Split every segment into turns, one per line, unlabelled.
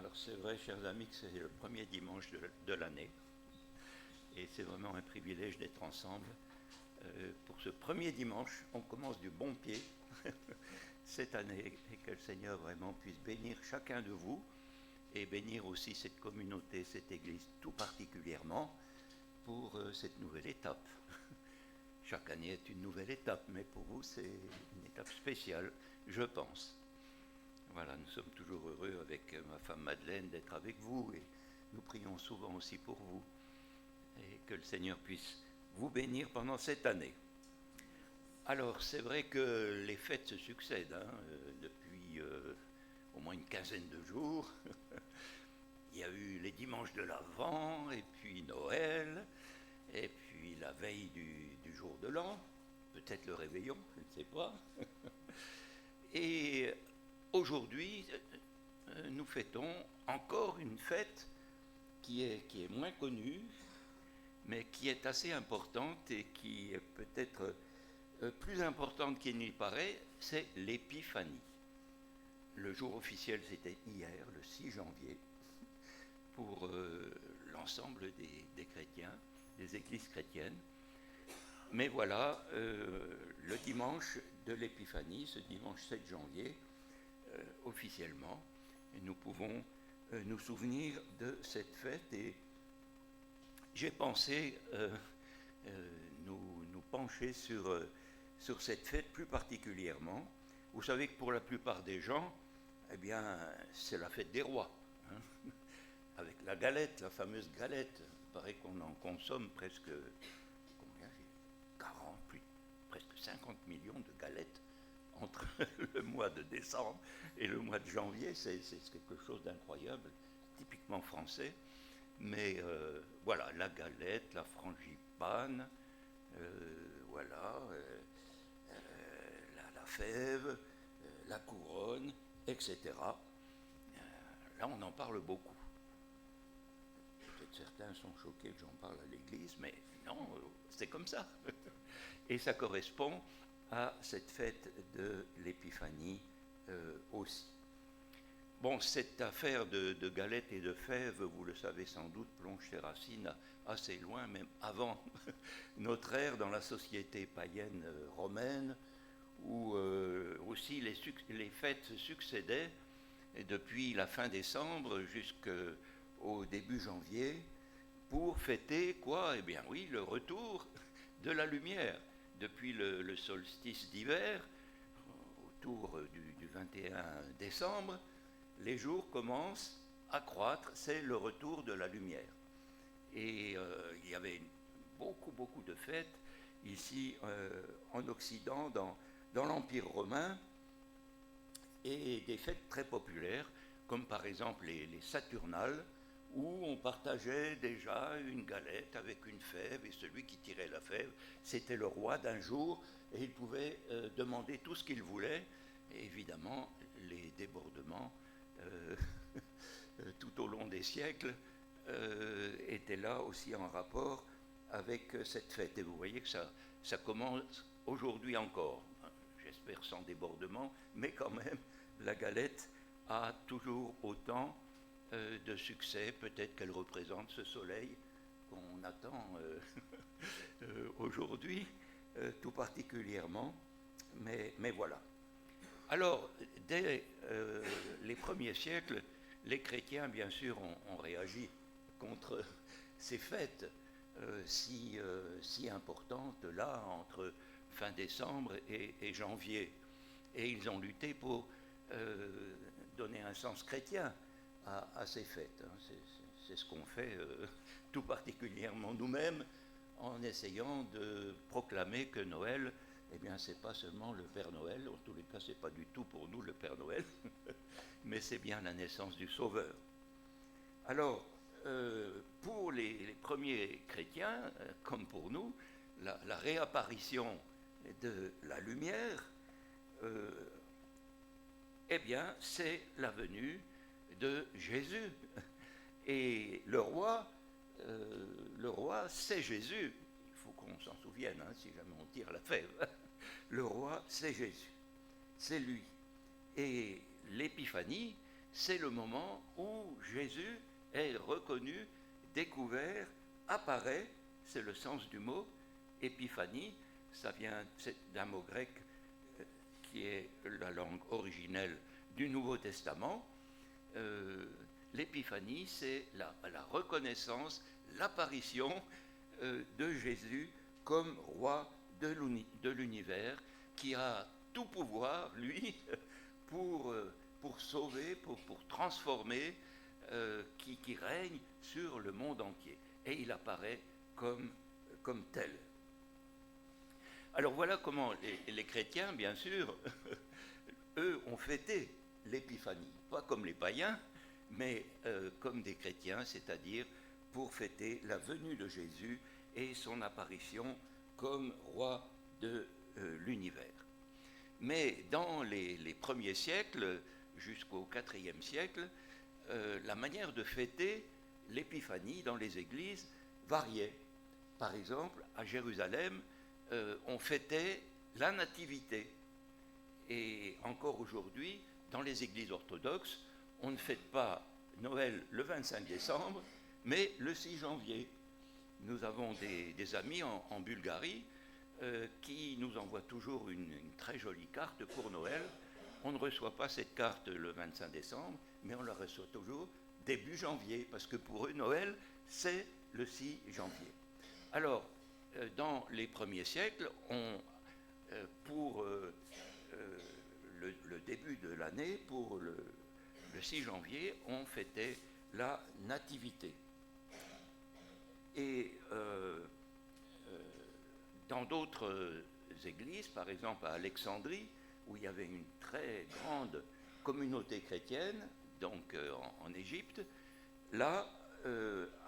Alors c'est vrai, chers amis, que c'est le premier dimanche de l'année et c'est vraiment un privilège d'être ensemble. Pour ce premier dimanche, on commence du bon pied cette année et que le Seigneur vraiment puisse bénir chacun de vous et bénir aussi cette communauté, cette Église tout particulièrement pour cette nouvelle étape. Chaque année est une nouvelle étape, mais pour vous c'est une étape spéciale, je pense. Voilà, nous sommes toujours heureux avec ma femme Madeleine d'être avec vous et nous prions souvent aussi pour vous et que le Seigneur puisse vous bénir pendant cette année. Alors c'est vrai que les fêtes se succèdent depuis au moins une quinzaine de jours. Il y a eu les dimanches de l'Avent et puis Noël et puis la veille du jour de l'an, peut-être le réveillon, je ne sais pas. Et aujourd'hui, nous fêtons encore une fête qui est moins connue, mais qui est assez importante et qui est peut-être plus importante qu'il n'y paraît, c'est l'Épiphanie. Le jour officiel, c'était hier, le 6 janvier, pour l'ensemble des chrétiens, des églises chrétiennes. Mais voilà, le dimanche de l'Épiphanie, ce dimanche 7 janvier, officiellement, nous pouvons nous souvenir de cette fête et j'ai pensé nous pencher sur cette fête plus particulièrement. Vous savez que pour la plupart des gens, eh bien, c'est la fête des rois, hein, avec la galette, la fameuse galette. Il paraît qu'on en consomme presque, combien j'ai 40, presque 50 millions de galettes entre le mois de décembre et le mois de janvier. C'est quelque chose d'incroyable, typiquement français. Mais voilà, la galette, la frangipane, voilà, la fève, la couronne, etc. Là, on en parle beaucoup. Peut-être certains sont choqués que j'en parle à l'église, mais non, c'est comme ça. Et ça correspond à cette fête de l'Épiphanie aussi. Bon, cette affaire de galettes et de fèves, vous le savez sans doute, plonge ses racines assez loin, même avant notre ère, dans la société païenne romaine, où aussi les fêtes se succédaient, et depuis la fin décembre jusqu'au début janvier, pour fêter quoi? Eh bien oui, le retour de la lumière. Depuis le solstice d'hiver, autour du 21 décembre, les jours commencent à croître, c'est le retour de la lumière. Et il y avait beaucoup de fêtes ici en Occident, dans l'Empire romain, et des fêtes très populaires, comme par exemple les Saturnales, où on partageait déjà une galette avec une fève, et celui qui tirait la fève, c'était le roi d'un jour, et il pouvait demander tout ce qu'il voulait, et évidemment, les débordements tout au long des siècles étaient là aussi en rapport avec cette fête. Et vous voyez que ça commence aujourd'hui encore, j'espère sans débordement, mais quand même, la galette a toujours autant de succès. Peut-être qu'elle représente ce soleil qu'on attend aujourd'hui, tout particulièrement, mais voilà. Alors, dès les premiers siècles, les chrétiens, bien sûr, ont réagi contre ces fêtes si importantes, là, entre fin décembre et janvier. Et ils ont lutté pour donner un sens chrétien à ces fêtes. C'est ce qu'on fait tout particulièrement nous-mêmes en essayant de proclamer que Noël, eh bien, c'est pas seulement le Père Noël, en tous les cas, c'est pas du tout pour nous le Père Noël, mais c'est bien la naissance du Sauveur. Alors, pour les premiers chrétiens, comme pour nous, la réapparition de la lumière, eh bien, c'est la venue de Jésus. Et le roi, c'est Jésus. Il faut qu'on s'en souvienne, si jamais on tire la fève. Le roi, c'est Jésus. C'est lui. Et l'épiphanie, c'est le moment où Jésus est reconnu, découvert, apparaît, c'est le sens du mot, épiphanie, ça vient d'un mot grec qui est la langue originelle du Nouveau Testament. L'épiphanie, c'est la reconnaissance, l'apparition de Jésus comme roi de l'univers, qui a tout pouvoir, lui, pour sauver, pour transformer, qui règne sur le monde entier. Et il apparaît comme tel. Alors voilà comment les chrétiens, bien sûr, eux ont fêté l'épiphanie, pas comme les païens, mais comme des chrétiens, c'est-à-dire pour fêter la venue de Jésus et son apparition comme roi de l'univers. Mais dans les premiers siècles, jusqu'au IVe siècle, la manière de fêter l'épiphanie dans les églises variait. Par exemple, à Jérusalem, on fêtait la nativité. Et encore aujourd'hui, dans les églises orthodoxes, on ne fête pas Noël le 25 décembre, mais le 6 janvier. Nous avons des amis en Bulgarie qui nous envoient toujours une très jolie carte pour Noël. On ne reçoit pas cette carte le 25 décembre, mais on la reçoit toujours début janvier, parce que pour eux, Noël, c'est le 6 janvier. Alors, dans les premiers siècles, pour le début de l'année, pour le 6 janvier, on fêtait la nativité. Et dans d'autres églises, par exemple à Alexandrie, où il y avait une très grande communauté chrétienne, donc en Égypte, là,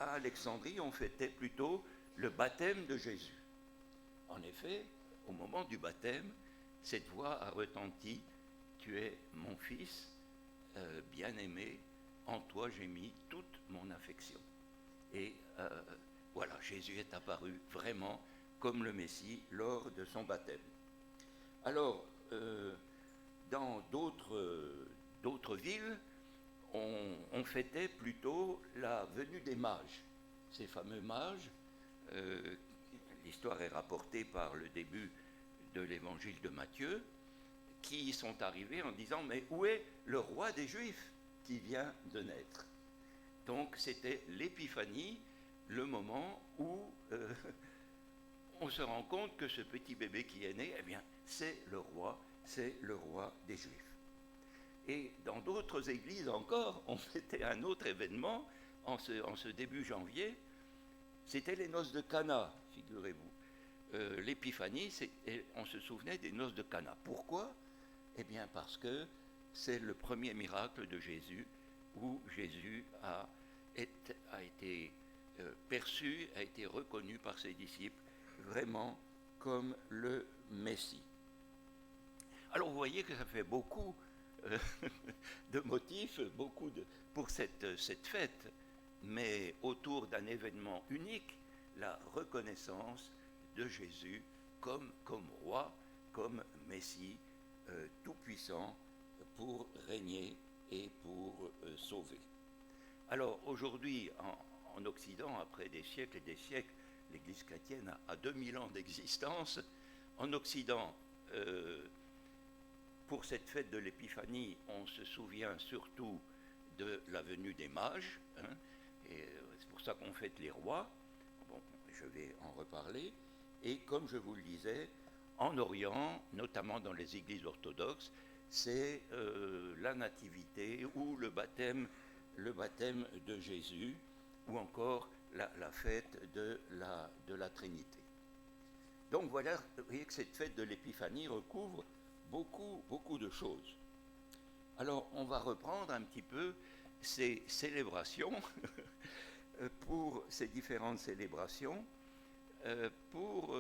à Alexandrie, on fêtait plutôt le baptême de Jésus. En effet, au moment du baptême, cette voix a retenti « Tu es mon fils, bien-aimé, en toi j'ai mis toute mon affection ». Et voilà, Jésus est apparu vraiment comme le Messie lors de son baptême. Alors, dans d'autres villes, on fêtait plutôt la venue des mages. Ces fameux mages, l'histoire est rapportée par le début de l'évangile de Matthieu, qui sont arrivés en disant « Mais où est le roi des Juifs qui vient de naître ?» Donc c'était l'épiphanie, le moment où on se rend compte que ce petit bébé qui est né, eh bien, c'est le roi des Juifs. Et dans d'autres églises encore, on fêtait un autre événement en ce début janvier, c'était les noces de Cana, figurez-vous. L'épiphanie, on se souvenait des noces de Cana. Pourquoi ? Eh bien parce que c'est le premier miracle de Jésus, où Jésus a été perçu, a été reconnu par ses disciples vraiment comme le Messie. Alors vous voyez que ça fait beaucoup de motifs, pour cette fête, mais autour d'un événement unique, la reconnaissance de Jésus comme roi, comme Messie, tout-puissant pour régner et pour sauver. Alors aujourd'hui, en Occident, après des siècles et des siècles, l'Église chrétienne a 2000 ans d'existence. En Occident, pour cette fête de l'Épiphanie, on se souvient surtout de la venue des mages, et c'est pour ça qu'on fête les rois. Bon, je vais en reparler. Et comme je vous le disais, en Orient, notamment dans les églises orthodoxes, c'est la nativité ou le baptême de Jésus, ou encore la fête de la Trinité. Donc voilà, vous voyez que cette fête de l'Épiphanie recouvre beaucoup de choses. Alors on va reprendre un petit peu ces célébrations, pour ces différentes célébrations, pour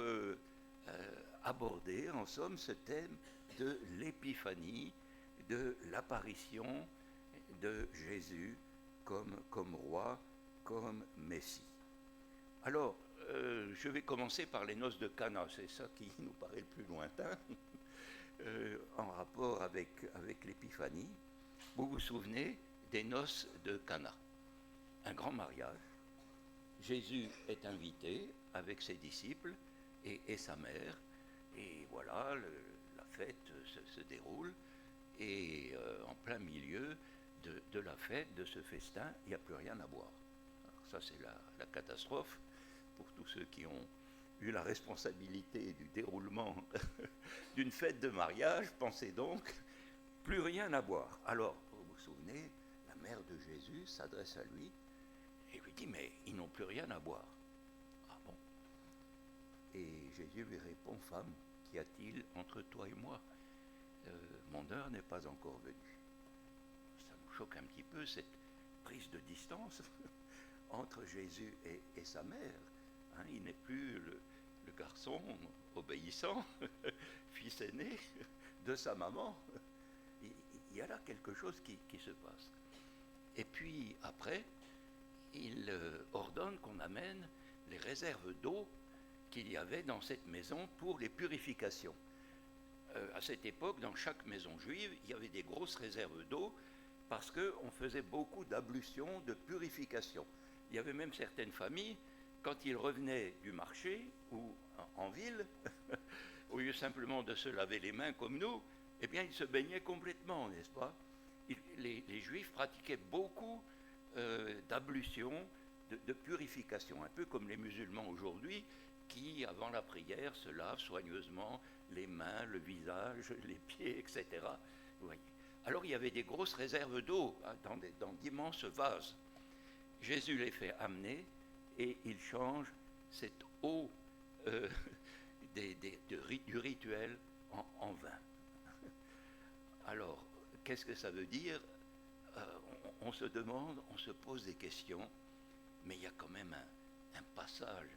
aborder en somme ce thème de l'épiphanie, de l'apparition de Jésus comme roi, comme Messie. Alors, je vais commencer par les noces de Cana, c'est ça qui nous paraît le plus lointain, en rapport avec l'épiphanie. Vous vous souvenez, des noces de Cana, un grand mariage. Jésus est invité avec ses disciples et sa mère, et voilà, la fête se déroule, et en plein milieu de la fête, de ce festin, il n'y a plus rien à boire. Alors ça, c'est la catastrophe pour tous ceux qui ont eu la responsabilité du déroulement d'une fête de mariage. Pensez donc, plus rien à boire. Alors, vous vous souvenez, la mère de Jésus s'adresse à lui et lui dit, mais ils n'ont plus rien à boire. Ah bon? Et Jésus lui répond, femme, qu'y a-t-il entre toi et moi? Mon heure n'est pas encore venue. Ça nous choque un petit peu, cette prise de distance entre Jésus et sa mère. Hein, il n'est plus le garçon obéissant, fils aîné de sa maman. Il y a là quelque chose qui se passe. Et puis après, il ordonne qu'on amène les réserves d'eau qu'il y avait dans cette maison pour les purifications. À cette époque, dans chaque maison juive, il y avait des grosses réserves d'eau parce qu'on faisait beaucoup d'ablutions, de purification. Il y avait même certaines familles, quand ils revenaient du marché ou en ville, au lieu simplement de se laver les mains comme nous, eh bien, ils se baignaient complètement, n'est-ce pas? Les Juifs pratiquaient beaucoup d'ablutions, de purification, un peu comme les musulmans aujourd'hui, qui, avant la prière, se lavent soigneusement les mains, le visage, les pieds, etc. Vous voyez. Alors, il y avait des grosses réserves d'eau dans d'immenses vases. Jésus les fait amener et il change cette eau du rituel en vin. Alors, qu'est-ce que ça veut dire? On se demande, on se pose des questions, mais il y a quand même un passage,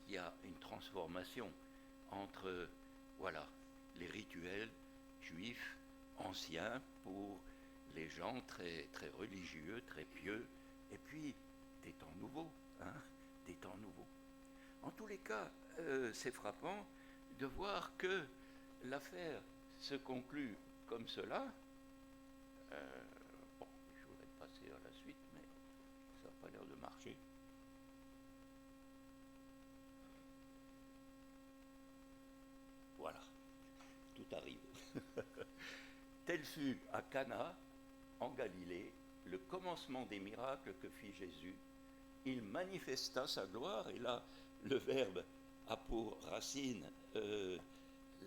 il y a une transformation entre, voilà, les rituels juifs anciens pour les gens très, très religieux, très pieux, et puis des temps nouveaux, hein, des temps nouveaux. En tous les cas, c'est frappant de voir que l'affaire se conclut comme cela. Bon, je voudrais passer à la suite, mais ça n'a pas l'air de marcher. Voilà, tout arrive. Tel fut à Cana, en Galilée, le commencement des miracles que fit Jésus. Il manifesta sa gloire, et là, le verbe a pour racine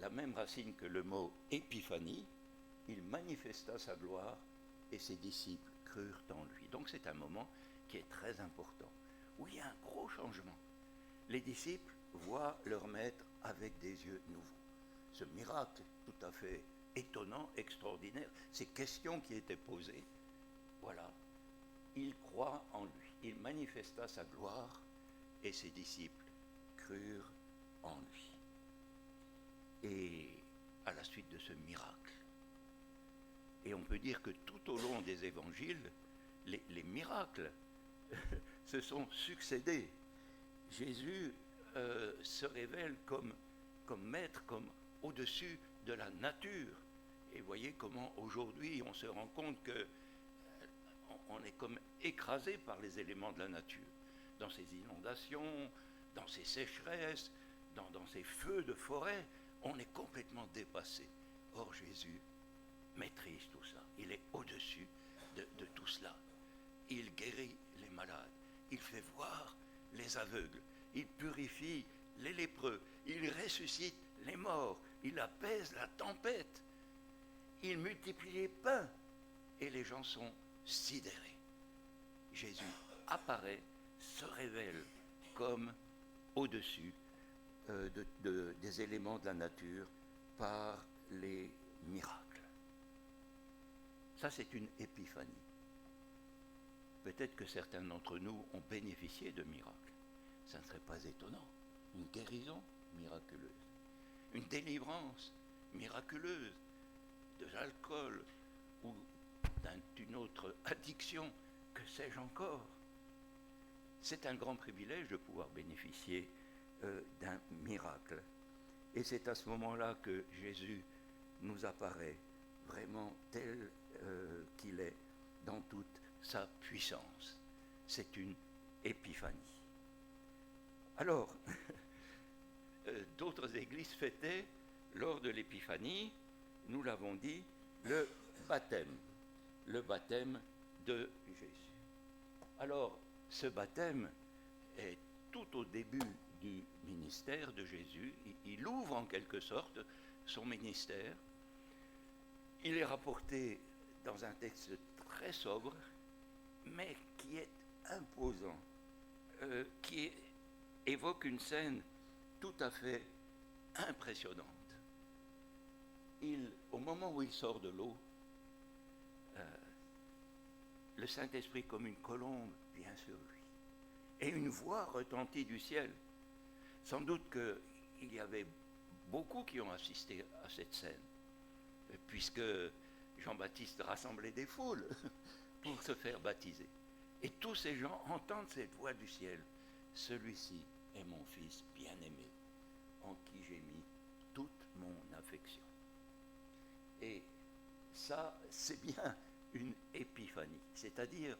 la même racine que le mot épiphanie. Il manifesta sa gloire et ses disciples crurent en lui. Donc c'est un moment qui est très important, où il y a un gros changement. Les disciples voient leur maître avec des yeux nouveaux. Ce miracle tout à fait étonnant, extraordinaire, ces questions qui étaient posées, voilà, ils croient en lui. Il manifesta sa gloire et ses disciples crurent en lui. Et à la suite de ce miracle, et on peut dire que tout au long des évangiles, les miracles se sont succédés. Jésus se révèle comme maître, comme au-dessus de la nature. Et voyez comment aujourd'hui on se rend compte que on est comme écrasé par les éléments de la nature. Dans ces inondations, dans ces sécheresses, dans ces feux de forêt, on est complètement dépassé. Or Jésus maîtrise tout ça. Il est au-dessus de tout cela. Il guérit les malades. Il fait voir les aveugles. Il purifie les lépreux. Il ressuscite les morts. Il apaise la tempête. Il multiplie les pains. Et les gens sont sidérés. Jésus apparaît, se révèle comme au-dessus des éléments de la nature par les miracles. Ça, c'est une épiphanie. Peut-être que certains d'entre nous ont bénéficié de miracles. Ça ne serait pas étonnant. Une guérison miraculeuse. Une délivrance miraculeuse de l'alcool ou d'une autre addiction, que sais-je encore. C'est un grand privilège de pouvoir bénéficier d'un miracle. Et c'est à ce moment-là que Jésus nous apparaît vraiment tel qu'il est dans toute sa puissance. C'est une épiphanie. Alors, d'autres églises fêtaient, lors de l'épiphanie, nous l'avons dit, le baptême de Jésus. Alors, ce baptême est tout au début du ministère de Jésus. Il ouvre en quelque sorte son ministère. Il est rapporté dans un texte très sobre, mais qui est imposant, qui évoque une scène tout à fait impressionnante. Au moment où il sort de l'eau, le Saint-Esprit, comme une colombe, vient sur lui. Et une voix retentit du ciel. Sans doute qu'il y avait beaucoup qui ont assisté à cette scène, puisque Jean-Baptiste rassemblait des foules pour se faire baptiser. Et tous ces gens entendent cette voix du ciel. Celui-ci est mon Fils bien-aimé, en qui j'ai mis toute mon affection. Et ça, c'est bien une épiphanie. C'est-à-dire,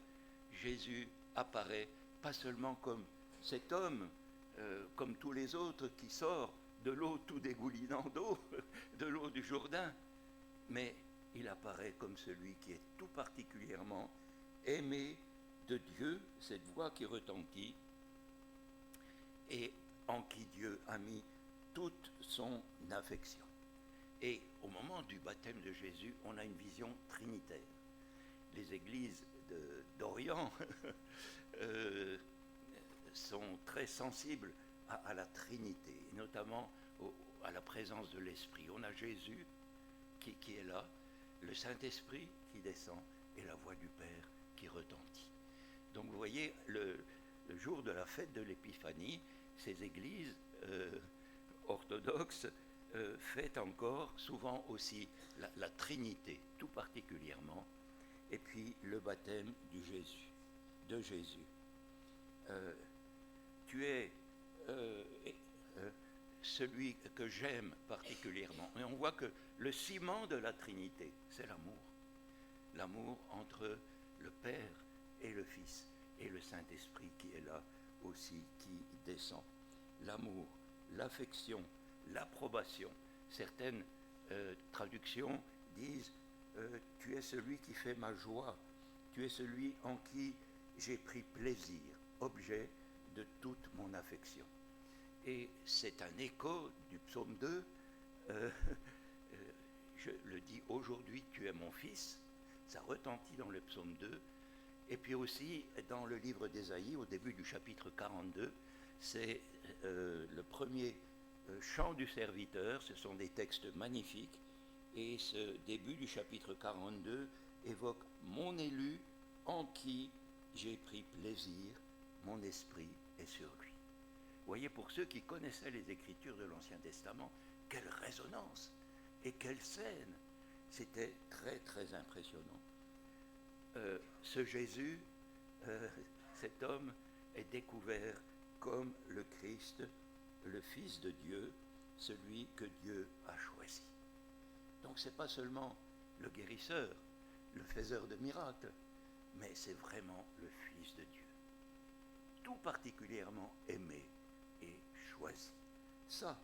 Jésus apparaît pas seulement comme cet homme, comme tous les autres qui sort de l'eau tout dégoulinant d'eau, de l'eau du Jourdain, mais il apparaît comme celui qui est tout particulièrement aimé de Dieu, cette voix qui retentit, et en qui Dieu a mis toute son affection. Et au moment du baptême de Jésus, on a une vision trinitaire. Les églises d'Orient sont très sensibles à la Trinité, notamment à la présence de l'Esprit. On a Jésus qui est là, le Saint-Esprit qui descend et la voix du Père qui retentit. Donc vous voyez, le jour de la fête de l'Épiphanie, ces églises orthodoxes fêtent encore souvent aussi la Trinité, tout particulièrement, et puis le baptême de Jésus. Tu es celui que j'aime particulièrement. Et on voit que le ciment de la Trinité, c'est l'amour. L'amour entre le Père et le Fils, et le Saint-Esprit qui est là aussi, qui descend. L'amour, l'affection, l'approbation. Certaines traductions disent tu es celui qui fait ma joie, tu es celui en qui j'ai pris plaisir, objet de toute mon affection. Et c'est un écho du psaume 2. Je le dis aujourd'hui, tu es mon fils. Ça retentit dans le psaume 2. Et puis aussi dans le livre d'Ésaïe, au début du chapitre 42, c'est le premier chant du serviteur. Ce sont des textes magnifiques. Et ce début du chapitre 42 évoque mon élu en qui j'ai pris plaisir, mon esprit est sur lui. Vous voyez, pour ceux qui connaissaient les Écritures de l'Ancien Testament, quelle résonance et quelle scène! C'était très très impressionnant. Ce Jésus, cet homme, est découvert comme le Christ, le Fils de Dieu, celui que Dieu a choisi. Donc ce n'est pas seulement le guérisseur, le faiseur de miracles, mais c'est vraiment le Fils de Dieu. Tout particulièrement aimé et choisi. Ça,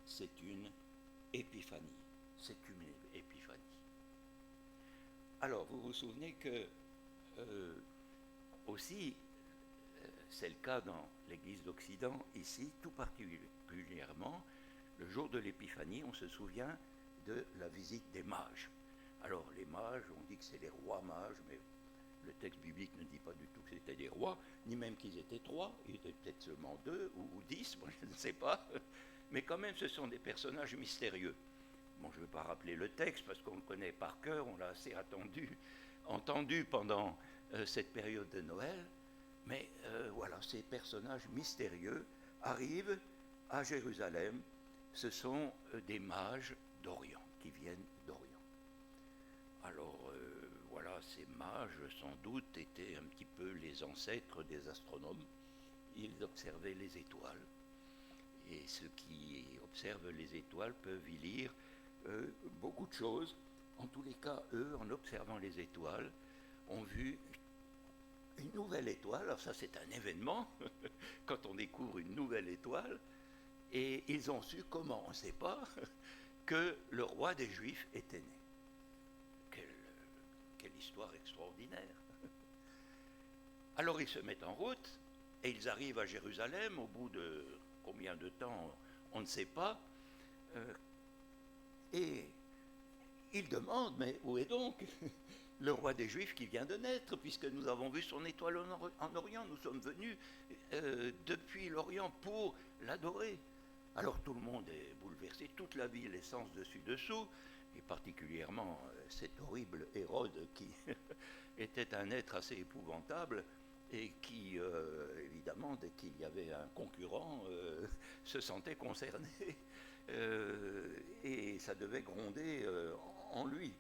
c'est une épiphanie. C'est une épiphanie. Alors, vous vous souvenez que aussi, c'est le cas dans l'Église d'Occident, ici, tout particulièrement, le jour de l'épiphanie, on se souvient de la visite des mages. Alors, les mages, on dit que c'est les rois mages, mais le texte biblique ne dit pas du tout que c'était des rois, ni même qu'ils étaient 3, ils étaient peut-être seulement 2 ou 10, moi je ne sais pas, mais quand même ce sont des personnages mystérieux. Bon, je ne vais pas rappeler le texte parce qu'on le connaît par cœur, on l'a assez entendu pendant cette période de Noël, mais voilà, ces personnages mystérieux arrivent à Jérusalem. Ce sont des mages d'Orient, qui viennent d'Orient. Alors, voilà, ces mages, sans doute, étaient un petit peu les ancêtres des astronomes. Ils observaient les étoiles. Et ceux qui observent les étoiles peuvent y lire beaucoup de choses. En tous les cas, eux, en observant les étoiles, ont vu une nouvelle étoile. Alors ça, c'est un événement, quand on découvre une nouvelle étoile. Et ils ont su, comment, on ne sait pas, que le roi des Juifs était né. Quelle histoire extraordinaire. Alors ils se mettent en route, et ils arrivent à Jérusalem, au bout de combien de temps, on ne sait pas. Et ils demandent, mais où est donc le roi des Juifs qui vient de naître, puisque nous avons vu son étoile en Orient, nous sommes venus depuis l'Orient pour l'adorer. Alors tout le monde est bouleversé, toute la ville est sens dessus-dessous, et particulièrement cet horrible Hérode qui était un être assez épouvantable et qui, évidemment, dès qu'il y avait un concurrent, se sentait concerné et ça devait gronder en lui.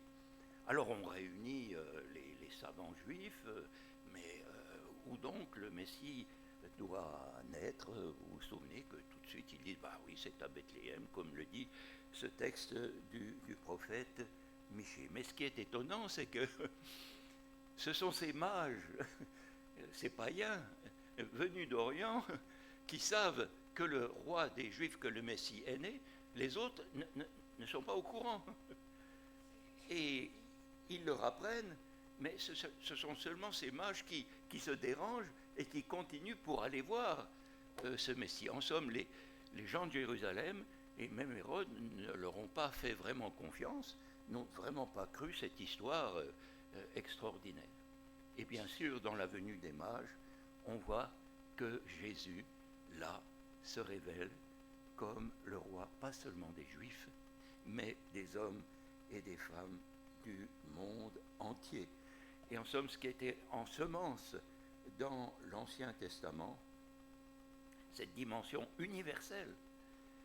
Alors on réunit les savants juifs, mais où donc le Messie doit naître? Vous vous souvenez que tout de suite ils disent, bah oui, c'est à Bethléem, comme le dit ce texte du prophète Michée. Mais ce qui est étonnant, c'est que ce sont ces mages, ces païens venus d'Orient, qui savent que le roi des Juifs, que le Messie est né. Les autres ne sont pas au courant. Et ils leur apprennent, mais ce sont seulement ces mages qui se dérangent et qui continuent pour aller voir ce Messie. En somme, les gens de Jérusalem et même Hérode ne leur ont pas fait vraiment confiance, n'ont vraiment pas cru cette histoire extraordinaire. Et bien sûr, dans la venue des mages, on voit que Jésus, là, se révèle comme le roi, pas seulement des Juifs, mais des hommes et des femmes du monde entier. Et en somme, ce qui était en semence dans l'Ancien Testament, cette dimension universelle,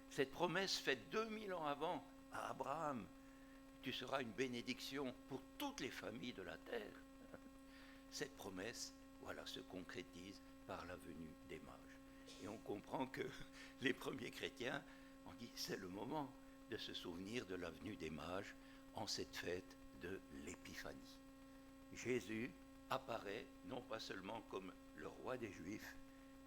cette promesse faite 2000 ans avant à Abraham, tu seras une bénédiction pour toutes les familles de la terre. Cette promesse, voilà, se concrétise par la venue des mages. Et on comprend que les premiers chrétiens ont dit, c'est le moment de se souvenir de la venue des mages en cette fête de l'Épiphanie. Jésus apparaît non pas seulement comme le roi des Juifs,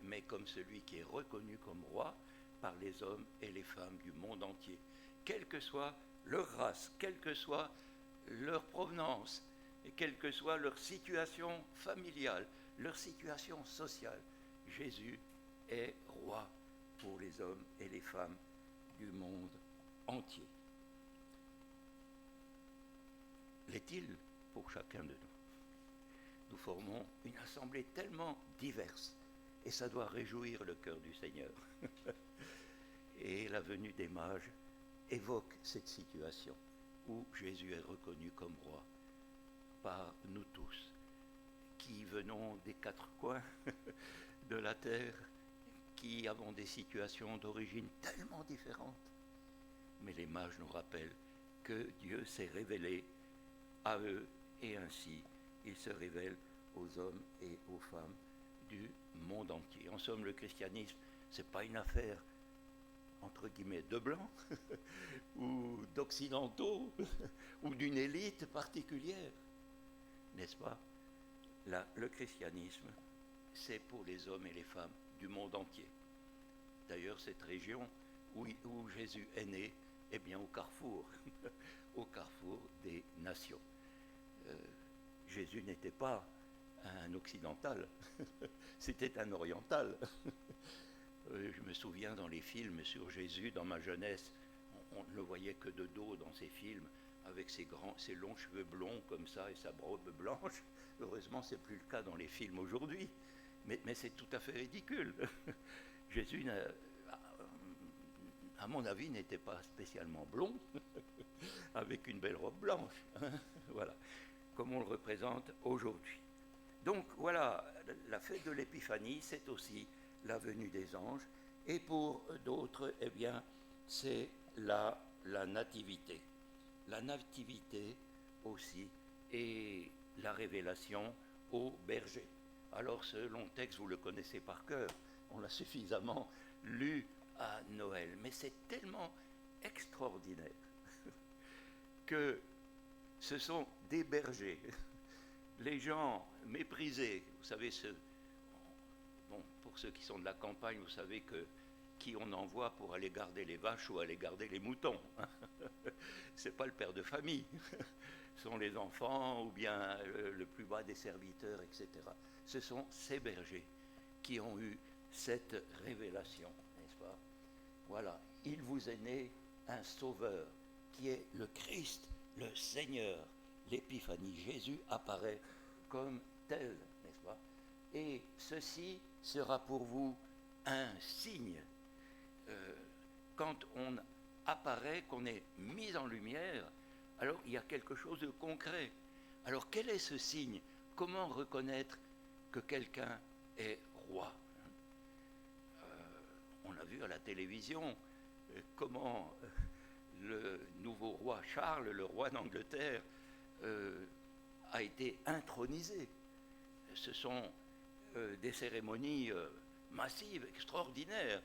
mais comme celui qui est reconnu comme roi par les hommes et les femmes du monde entier. Quelle que soit leur race, quelle que soit leur provenance, et quelle que soit leur situation familiale, leur situation sociale, Jésus est roi pour les hommes et les femmes du monde entier. L'est-il pour chacun de nous? Nous formons une assemblée tellement diverse, et ça doit réjouir le cœur du Seigneur. Et la venue des mages évoque cette situation où Jésus est reconnu comme roi par nous tous, qui venons des quatre coins de la terre, qui avons des situations d'origine tellement différentes. Mais les mages nous rappellent que Dieu s'est révélé à eux, et ainsi il se révèle aux hommes et aux femmes du monde entier. En somme, le christianisme, ce n'est pas une affaire, entre guillemets, de blancs, ou d'occidentaux, ou d'une élite particulière, n'est-ce pas? Là, le christianisme, c'est pour les hommes et les femmes du monde entier. D'ailleurs, cette région où Jésus est né, est bien au carrefour, au carrefour des nations. Jésus n'était pas un occidental, c'était un oriental. Je me souviens dans les films sur Jésus, dans ma jeunesse, on ne le voyait que de dos dans ces films, avec ses longs cheveux blonds comme ça et sa robe blanche. Heureusement, ce n'est plus le cas dans les films aujourd'hui, mais c'est tout à fait ridicule. Jésus, à mon avis, n'était pas spécialement blond, avec une belle robe blanche. Voilà, comme on le représente aujourd'hui. Donc voilà, la fête de l'Épiphanie, c'est aussi la venue des anges, et pour d'autres, eh bien, c'est la nativité. La nativité aussi, et la révélation aux bergers. Alors ce long texte, vous le connaissez par cœur, on l'a suffisamment lu à Noël, mais c'est tellement extraordinaire que ce sont des bergers les gens méprisés, vous savez, bon, pour ceux qui sont de la campagne, vous savez qui on envoie pour aller garder les vaches ou aller garder les moutons. C'est pas le père de famille. Ce sont les enfants ou bien le plus bas des serviteurs, etc. Ce sont ces bergers qui ont eu cette révélation, n'est-ce pas? Voilà, il vous est né un sauveur qui est le Christ, le Seigneur. L'épiphanie, Jésus apparaît comme tel, n'est-ce pas? Et ceci sera pour vous un signe. Quand on apparaît, qu'on est mis en lumière, alors il y a quelque chose de concret. Alors quel est ce signe? Comment reconnaître que quelqu'un est roi? On a vu à la télévision comment le nouveau roi Charles, le roi d'Angleterre, a été intronisé. Ce sont des cérémonies massives, extraordinaires,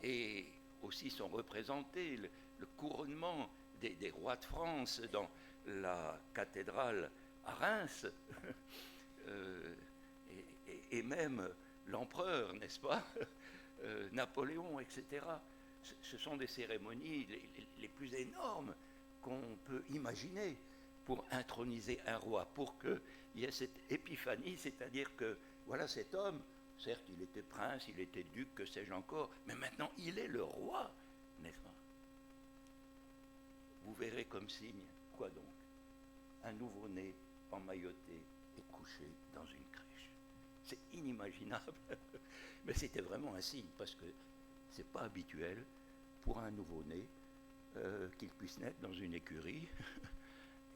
et aussi sont représentés le couronnement des rois de France dans la cathédrale à Reims, et même l'empereur, n'est-ce pas, Napoléon, etc. Ce sont des cérémonies les plus énormes qu'on peut imaginer pour introniser un roi, pour qu'il y ait cette épiphanie, c'est-à-dire que, voilà, cet homme, certes, il était prince, il était duc, que sais-je encore, mais maintenant, il est le roi, n'est-ce pas? Vous verrez comme signe, quoi donc? Un nouveau-né emmailloté et couché dans une crèche. C'est inimaginable, mais c'était vraiment un signe, parce que c'est pas habituel pour un nouveau-né qu'il puisse naître dans une écurie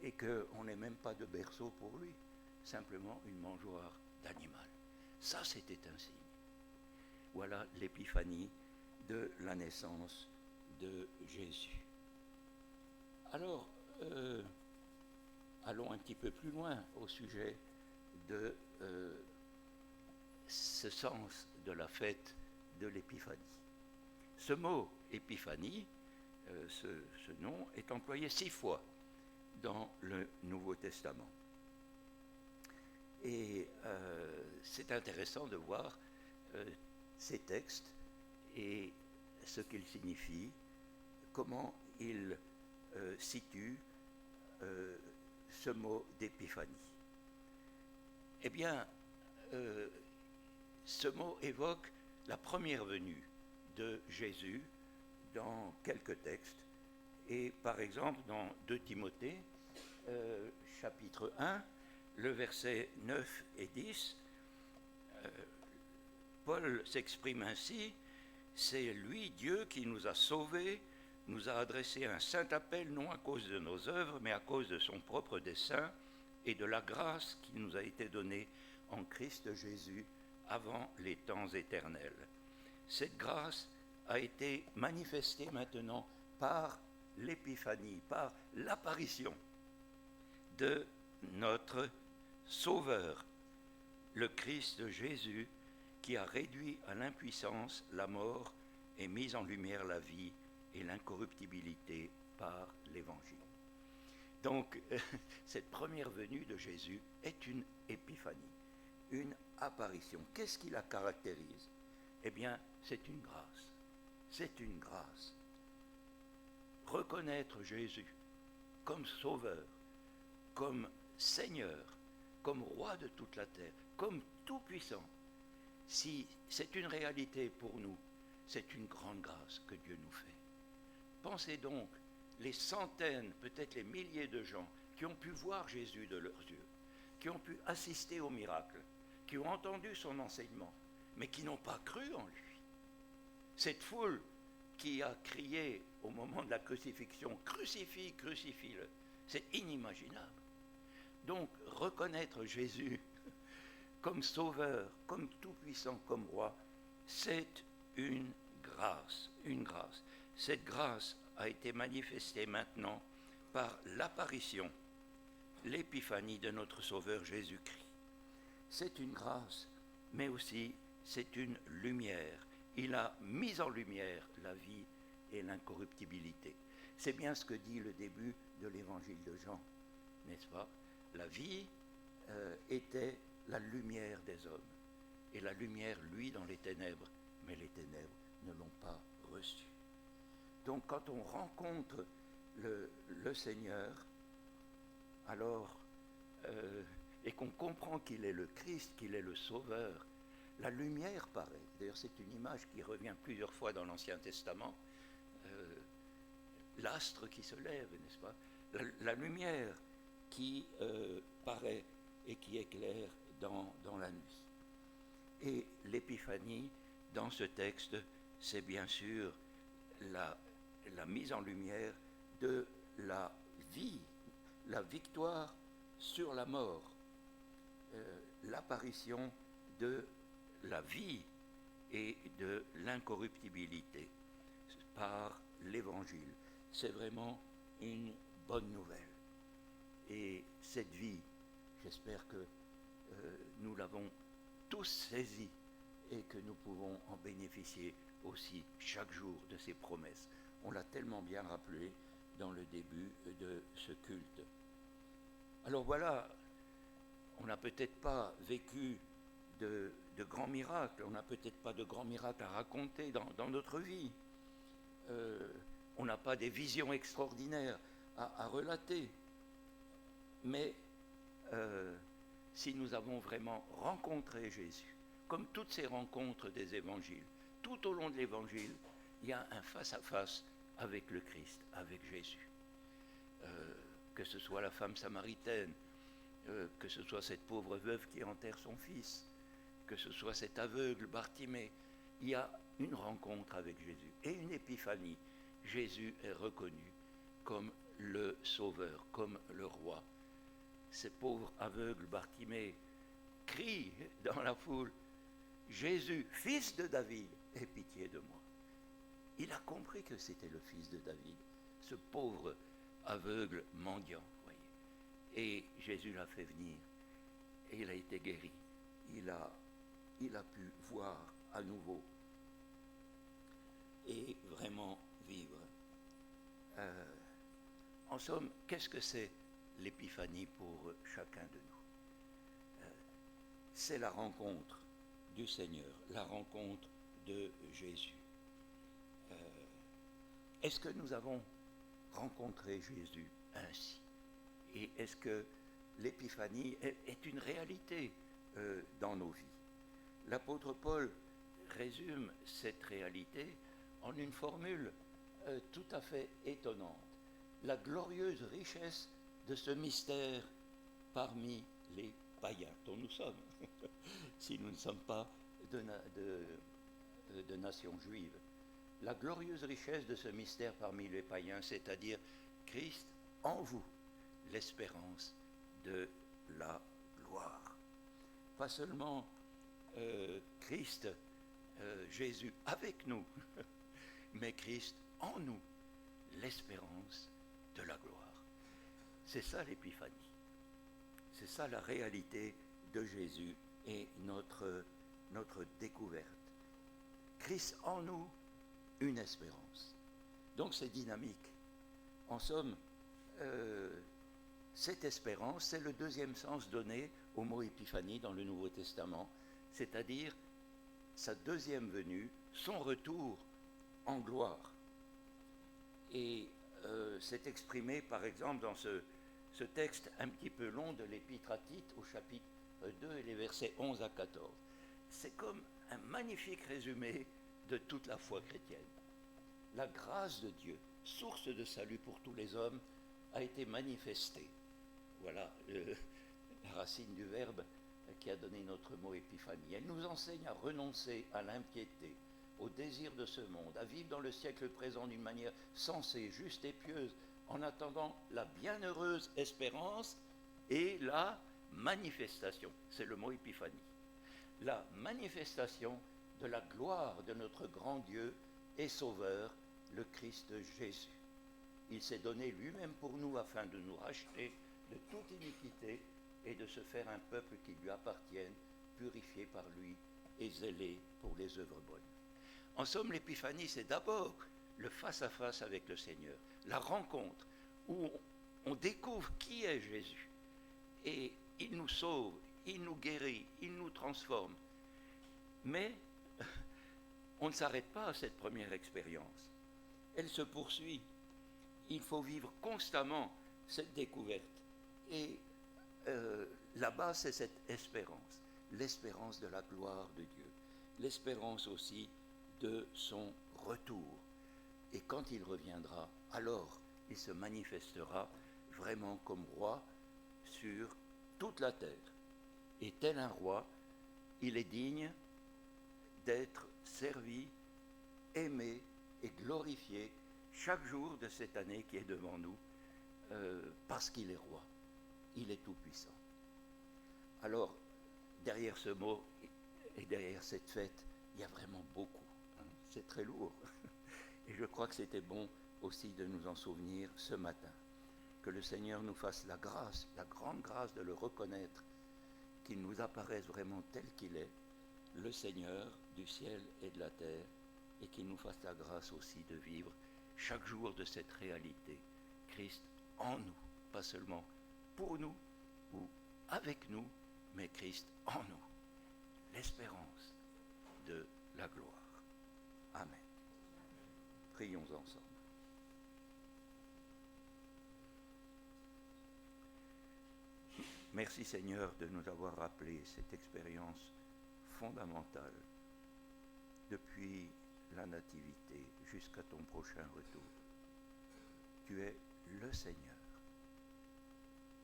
et qu'on n'ait même pas de berceau pour lui, simplement une mangeoire d'animal. Ça, c'était un signe. Voilà l'épiphanie de la naissance de Jésus. Alors, allons un petit peu plus loin au sujet de ce sens de la fête de l'épiphanie. Ce mot épiphanie, ce nom, est employé 6 fois dans le Nouveau Testament. Et c'est intéressant de voir ces textes et ce qu'ils signifient, comment ils situent ce mot d'épiphanie. Eh bien, ce mot évoque la première venue de Jésus dans quelques textes. Et par exemple, dans 2 Timothée, chapitre 1, le verset 9 et 10, Paul s'exprime ainsi: c'est lui, Dieu, qui nous a sauvés, nous a adressé un saint appel, non à cause de nos œuvres, mais à cause de son propre dessein et de la grâce qui nous a été donnée en Christ Jésus avant les temps éternels. Cette grâce a été manifestée maintenant par l'épiphanie, par l'apparition de notre Sauveur, le Christ Jésus, qui a réduit à l'impuissance la mort et mis en lumière la vie et l'incorruptibilité par l'Évangile. Donc, cette première venue de Jésus est une épiphanie, une apparition. Qu'est-ce qui la caractérise? Eh bien, c'est une grâce. C'est une grâce. Reconnaître Jésus comme Sauveur, comme Seigneur, comme Roi de toute la terre, comme Tout-Puissant, si c'est une réalité pour nous, c'est une grande grâce que Dieu nous fait. Pensez donc les centaines, peut-être les milliers de gens qui ont pu voir Jésus de leurs yeux, qui ont pu assister au miracle, qui ont entendu son enseignement, mais qui n'ont pas cru en lui. Cette foule qui a crié au moment de la crucifixion, « Crucifie, crucifie-le », c'est inimaginable. Donc, reconnaître Jésus comme Sauveur, comme Tout-Puissant, comme Roi, c'est une grâce, une grâce. Cette grâce a été manifestée maintenant par l'apparition, l'épiphanie de notre Sauveur Jésus-Christ. C'est une grâce, mais aussi c'est une lumière. Il a mis en lumière la vie et l'incorruptibilité. C'est bien ce que dit le début de l'évangile de Jean, n'est-ce pas? La vie était la lumière des hommes. Et la lumière, lui, dans les ténèbres, mais les ténèbres ne l'ont pas reçu. Donc quand on rencontre le Seigneur, alors, et qu'on comprend qu'il est le Christ, qu'il est le Sauveur, la lumière paraît. D'ailleurs, c'est une image qui revient plusieurs fois dans l'Ancien Testament. L'astre qui se lève, n'est-ce pas? La lumière qui paraît et qui éclaire dans la nuit. Et l'épiphanie, dans ce texte, c'est bien sûr la mise en lumière de la vie, la victoire sur la mort, l'apparition de la vie et de l'incorruptibilité par l'Évangile. C'est vraiment une bonne nouvelle. Et cette vie, j'espère que nous l'avons tous saisie et que nous pouvons en bénéficier aussi chaque jour de ces promesses. On l'a tellement bien rappelé dans le début de ce culte. Alors voilà, on n'a peut-être pas vécu de grands miracles, on n'a peut-être pas de grands miracles à raconter dans notre vie. On n'a pas des visions extraordinaires à relater. Mais si nous avons vraiment rencontré Jésus, comme toutes ces rencontres des évangiles, tout au long de l'évangile, il y a un face-à-face avec le Christ, avec Jésus. Que ce soit la femme samaritaine, que ce soit cette pauvre veuve qui enterre son fils, que ce soit cet aveugle Bartimée, il y a une rencontre avec Jésus et une épiphanie. Jésus est reconnu comme le Sauveur, comme le Roi. Ces pauvres aveugles Bartimée crient dans la foule, « Jésus, fils de David, aie pitié de moi ». Il a compris que c'était le fils de David, ce pauvre aveugle mendiant, voyez. Et Jésus l'a fait venir et il a été guéri. Il a pu voir à nouveau et vraiment vivre. En somme, qu'est-ce que c'est l'épiphanie pour chacun de nous? C'est la rencontre du Seigneur, la rencontre de Jésus. Est-ce que nous avons rencontré Jésus ainsi? Et est-ce que l'épiphanie est une réalité dans nos vies? L'apôtre Paul résume cette réalité en une formule tout à fait étonnante. La glorieuse richesse de ce mystère parmi les païens dont nous sommes, si nous ne sommes pas de nation juive. La glorieuse richesse de ce mystère parmi les païens, c'est-à-dire Christ en vous, l'espérance de la gloire. Pas seulement Christ, Jésus avec nous, mais Christ en nous, l'espérance de la gloire. C'est ça l'épiphanie. C'est ça la réalité de Jésus et notre découverte. Christ en nous, une espérance. Donc c'est dynamique. En somme, cette espérance, c'est le deuxième sens donné au mot épiphanie dans le Nouveau Testament, c'est-à-dire sa deuxième venue, son retour en gloire. Et c'est exprimé par exemple dans ce texte un petit peu long de l'Épître à Tite au chapitre 2 et les versets 11 à 14. C'est comme un magnifique résumé de toute la foi chrétienne. La grâce de Dieu, source de salut pour tous les hommes, a été manifestée. Voilà la racine du verbe qui a donné notre mot épiphanie. Elle nous enseigne à renoncer à l'impiété, au désir de ce monde, à vivre dans le siècle présent d'une manière sensée, juste et pieuse, en attendant la bienheureuse espérance et la manifestation. C'est le mot épiphanie. La manifestation de la gloire de notre grand Dieu et Sauveur, le Christ Jésus. Il s'est donné lui-même pour nous afin de nous racheter de toute iniquité et de se faire un peuple qui lui appartienne, purifié par lui et zélé pour les œuvres bonnes. En somme, l'épiphanie, c'est d'abord le face-à-face avec le Seigneur, la rencontre où on découvre qui est Jésus. Et il nous sauve, il nous guérit, il nous transforme. Mais on ne s'arrête pas à cette première expérience. Elle se poursuit. Il faut vivre constamment cette découverte. Et là-bas, c'est cette espérance, l'espérance de la gloire de Dieu, l'espérance aussi de son retour. Et quand il reviendra, alors il se manifestera vraiment comme roi sur toute la terre. Et tel un roi, il est digne d'être servi, aimé et glorifié chaque jour de cette année qui est devant nous, parce qu'il est roi, il est tout-puissant. Alors, derrière ce mot et derrière cette fête, il y a vraiment beaucoup. C'est très lourd. Et je crois que c'était bon aussi de nous en souvenir ce matin. Que le Seigneur nous fasse la grâce, la grande grâce de le reconnaître, qu'il nous apparaisse vraiment tel qu'il est, le Seigneur du ciel et de la terre, et qu'il nous fasse la grâce aussi de vivre chaque jour de cette réalité. Christ en nous, pas seulement pour nous ou avec nous, mais Christ en nous. L'espérance de la gloire. Amen. Prions ensemble. Merci Seigneur de nous avoir rappelé cette expérience fondamentale depuis la nativité jusqu'à ton prochain retour. Tu es le Seigneur.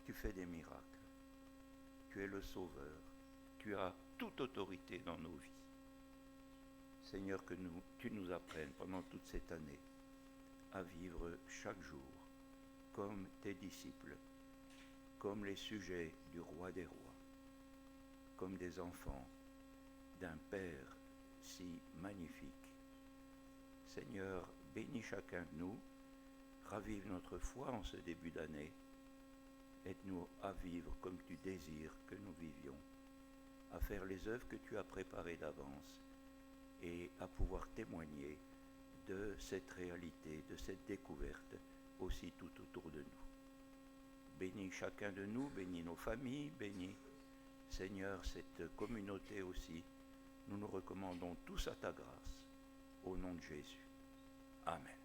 Tu fais des miracles. Tu es le Sauveur. Tu as toute autorité dans nos vies. Seigneur, que tu nous apprennes pendant toute cette année à vivre chaque jour comme tes disciples, comme les sujets du roi des rois, comme des enfants d'un Père si magnifique. Seigneur, bénis chacun de nous, ravive notre foi en ce début d'année, aide-nous à vivre comme tu désires que nous vivions, à faire les œuvres que tu as préparées d'avance et à pouvoir témoigner de cette réalité, de cette découverte aussi tout autour de nous. Bénis chacun de nous, bénis nos familles, bénis, Seigneur, cette communauté aussi. Nous nous recommandons tous à ta grâce. Au nom de Jésus. Amen.